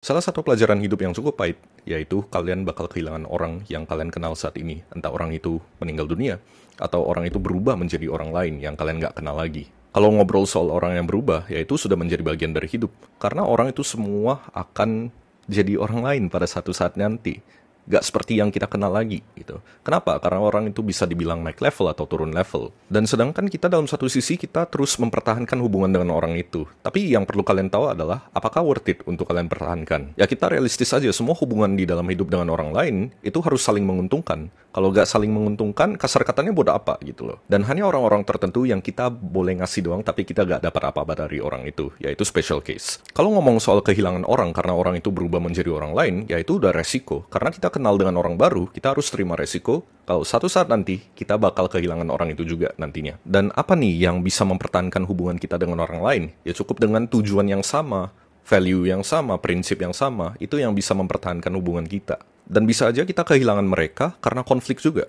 Salah satu pelajaran hidup yang cukup pahit, yaitu kalian bakal kehilangan orang yang kalian kenal saat ini. Entah orang itu meninggal dunia, atau orang itu berubah menjadi orang lain yang kalian nggak kenal lagi. Kalau ngobrol soal orang yang berubah, ya itu sudah menjadi bagian dari hidup. Karena orang itu semua akan jadi orang lain pada satu saat nanti. Gak seperti yang kita kenal lagi gitu. Kenapa? Karena orang itu bisa dibilang naik level atau turun level. Dan sedangkan kita dalam satu sisi kita terus mempertahankan hubungan dengan orang itu. Tapi yang perlu kalian tahu adalah apakah worth it untuk kalian pertahankan? Ya kita realistis aja, semua hubungan di dalam hidup dengan orang lain itu harus saling menguntungkan. Kalau gak saling menguntungkan, kasar katanya bodoh apa gitu loh. Dan hanya orang-orang tertentu yang kita boleh ngasih doang tapi kita gak dapat apa-apa dari orang itu, yaitu special case. Kalau ngomong soal kehilangan orang karena orang itu berubah menjadi orang lain, ya itu udah resiko. Karena kita kenal dengan orang baru, kita harus terima resiko kalau satu saat nanti kita bakal kehilangan orang itu juga nantinya. Dan apa nih yang bisa mempertahankan hubungan kita dengan orang lain? Ya cukup dengan tujuan yang sama, value yang sama, prinsip yang sama, itu yang bisa mempertahankan hubungan kita. Dan bisa aja kita kehilangan mereka karena konflik juga.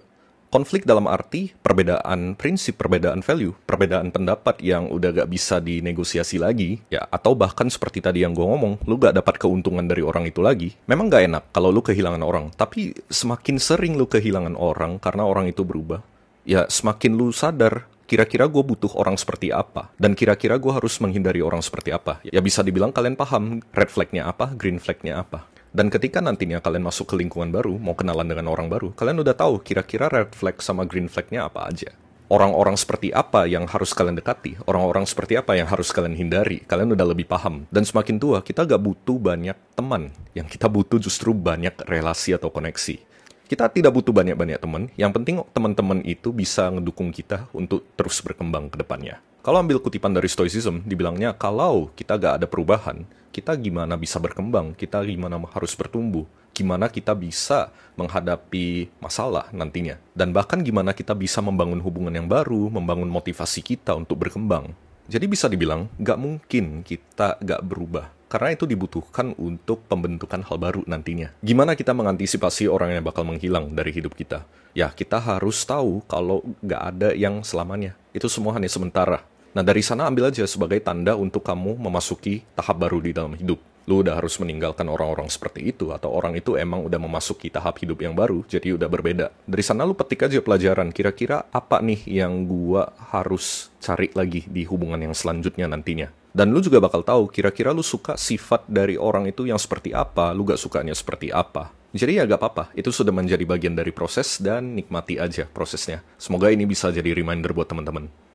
Konflik dalam arti perbedaan prinsip, perbedaan value, perbedaan pendapat yang udah gak bisa dinegosiasi lagi, ya atau bahkan seperti tadi yang gue ngomong, lu gak dapat keuntungan dari orang itu lagi. Memang gak enak kalau lu kehilangan orang, tapi semakin sering lu kehilangan orang karena orang itu berubah, ya semakin lu sadar, kira-kira gue butuh orang seperti apa, dan kira-kira gue harus menghindari orang seperti apa. Ya bisa dibilang kalian paham red flag-nya apa, green flag-nya apa. Dan ketika nantinya kalian masuk ke lingkungan baru, mau kenalan dengan orang baru, kalian udah tahu kira-kira red flag sama green flag-nya apa aja. Orang-orang seperti apa yang harus kalian dekati, orang-orang seperti apa yang harus kalian hindari, kalian udah lebih paham. Dan semakin tua, kita gak butuh banyak teman, yang kita butuh justru banyak relasi atau koneksi. Kita tidak butuh banyak-banyak teman, yang penting teman-teman itu bisa ngedukung kita untuk terus berkembang ke depannya. Kalau ambil kutipan dari Stoicism, dibilangnya kalau kita gak ada perubahan, kita gimana bisa berkembang, kita gimana harus bertumbuh, gimana kita bisa menghadapi masalah nantinya, dan bahkan gimana kita bisa membangun hubungan yang baru, membangun motivasi kita untuk berkembang. Jadi bisa dibilang, gak mungkin kita gak berubah. Karena itu dibutuhkan untuk pembentukan hal baru nantinya. Gimana kita mengantisipasi orang yang bakal menghilang dari hidup kita? Ya, kita harus tahu kalau nggak ada yang selamanya. Itu semua hanya sementara. Nah, dari sana ambil aja sebagai tanda untuk kamu memasuki tahap baru di dalam hidup. Lu udah harus meninggalkan orang-orang seperti itu, atau orang itu emang udah memasuki tahap hidup yang baru, jadi udah berbeda. Dari sana lu petik aja pelajaran, kira-kira apa nih yang gua harus cari lagi di hubungan yang selanjutnya nantinya. Dan lu juga bakal tahu kira-kira lu suka sifat dari orang itu yang seperti apa, lu gak sukanya seperti apa. Jadi ya gak apa-apa, itu sudah menjadi bagian dari proses dan nikmati aja prosesnya. Semoga ini bisa jadi reminder buat teman-teman.